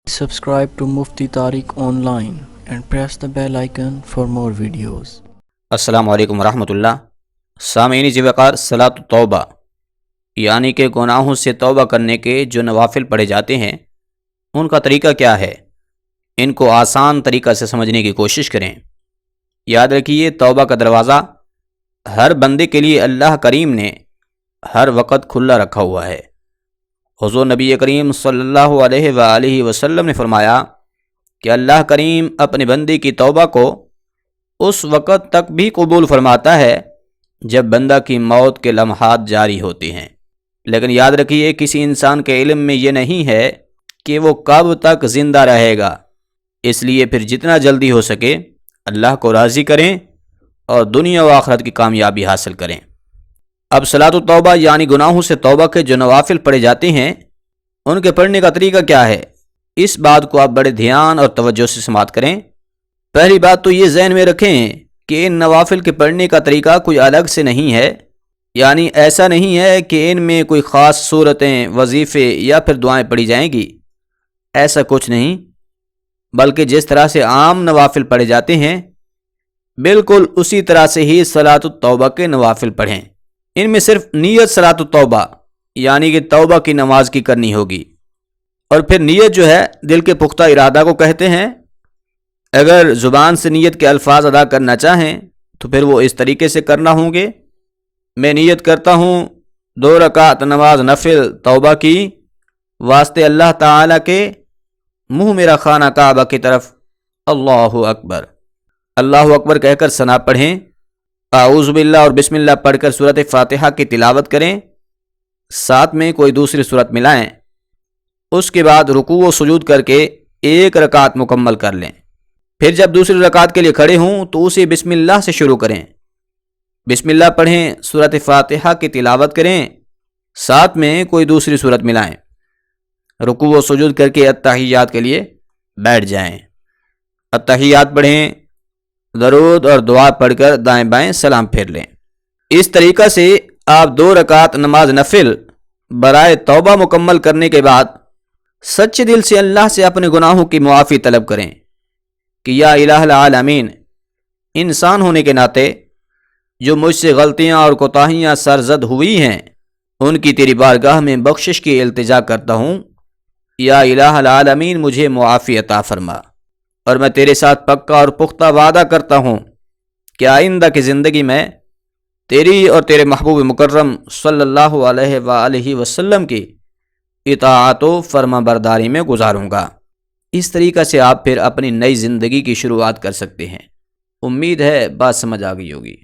Subscribe to Mufti Tariq Online and press the bell icon for more videos. السلام علیکم ورحمۃ اللہ۔ سامعین جی وقار، صلاۃ توبہ یعنی کہ گناہوں سے توبہ کرنے کے جو نوافل پڑھے جاتے ہیں ان کا طریقہ کیا ہے، ان کو آسان طریقہ سے سمجھنے کی کوشش کریں۔ یاد رکھیے، توبہ کا دروازہ ہر بندے کے لیے اللہ کریم نے ہر وقت کھلا رکھا ہوا ہے۔ حضور نبی کریم صلی اللہ علیہ وآلہ وسلم نے فرمایا کہ اللہ کریم اپنے بندے کی توبہ کو اس وقت تک بھی قبول فرماتا ہے جب بندہ کی موت کے لمحات جاری ہوتے ہیں، لیکن یاد رکھیے کسی انسان کے علم میں یہ نہیں ہے کہ وہ کب تک زندہ رہے گا، اس لیے پھر جتنا جلدی ہو سکے اللہ کو راضی کریں اور دنیا و آخرت کی کامیابی حاصل کریں۔ اب صلاۃ التوبہ یعنی گناہوں سے توبہ کے جو نوافل پڑھے جاتے ہیں ان کے پڑھنے کا طریقہ کیا ہے، اس بات کو آپ بڑے دھیان اور توجہ سے سماعت کریں۔ پہلی بات تو یہ ذہن میں رکھیں کہ ان نوافل کے پڑھنے کا طریقہ کوئی الگ سے نہیں ہے، یعنی ایسا نہیں ہے کہ ان میں کوئی خاص صورتیں، وظیفے یا پھر دعائیں پڑھی جائیں گی، ایسا کچھ نہیں، بلکہ جس طرح سے عام نوافل پڑھے جاتے ہیں بالکل اسی طرح سے ہی صلاۃ التوبہ کے نوافل پڑھیں۔ ان میں صرف نیت صلاۃ التوبہ یعنی کہ توبہ کی نماز کی کرنی ہوگی، اور پھر نیت جو ہے دل کے پختہ ارادہ کو کہتے ہیں۔ اگر زبان سے نیت کے الفاظ ادا کرنا چاہیں تو پھر وہ اس طریقے سے کرنا ہوں گے، میں نیت کرتا ہوں 2 رکعت نماز نفل توبہ کی واسطے اللہ تعالیٰ کے، منہ میرا خانہ کعبہ کی طرف، اللہ اکبر، اللہ اکبر کہہ کر ثنا پڑھیں، اعوذ باللہ اور بسم اللہ پڑھ کر سورۃ فاتحہ کی تلاوت کریں، ساتھ میں کوئی دوسری سورت ملائیں، اس کے بعد رکوع و سجود کر کے 1 رکعت مکمل کر لیں۔ پھر جب دوسری رکعت کے لیے کھڑے ہوں تو اسے بسم اللہ سے شروع کریں، بسم اللہ پڑھیں، سورۃ فاتحہ کی تلاوت کریں، ساتھ میں کوئی دوسری سورت ملائیں، رکوع و سجود کر کے التحیات کے لیے بیٹھ جائیں، التحیات پڑھیں، درود اور دعا پڑھ کر دائیں بائیں سلام پھیر لیں۔ اس طریقہ سے آپ 2 رکعت نماز نفل برائے توبہ مکمل کرنے کے بعد سچے دل سے اللہ سے اپنے گناہوں کی معافی طلب کریں کہ یا الہ العالمین، انسان ہونے کے ناطے جو مجھ سے غلطیاں اور کوتاہیاں سرزد ہوئی ہیں ان کی تیری بارگاہ میں بخشش کی التجا کرتا ہوں، یا الہ العالمین مجھے معافی عطا فرما، اور میں تیرے ساتھ پکا اور پختہ وعدہ کرتا ہوں کہ آئندہ کی زندگی میں تیری اور تیرے محبوب مکرم صلی اللہ علیہ وآلہ وسلم کی اطاعت و فرما برداری میں گزاروں گا۔ اس طریقہ سے آپ پھر اپنی نئی زندگی کی شروعات کر سکتے ہیں۔ امید ہے بات سمجھ آ گئی ہوگی۔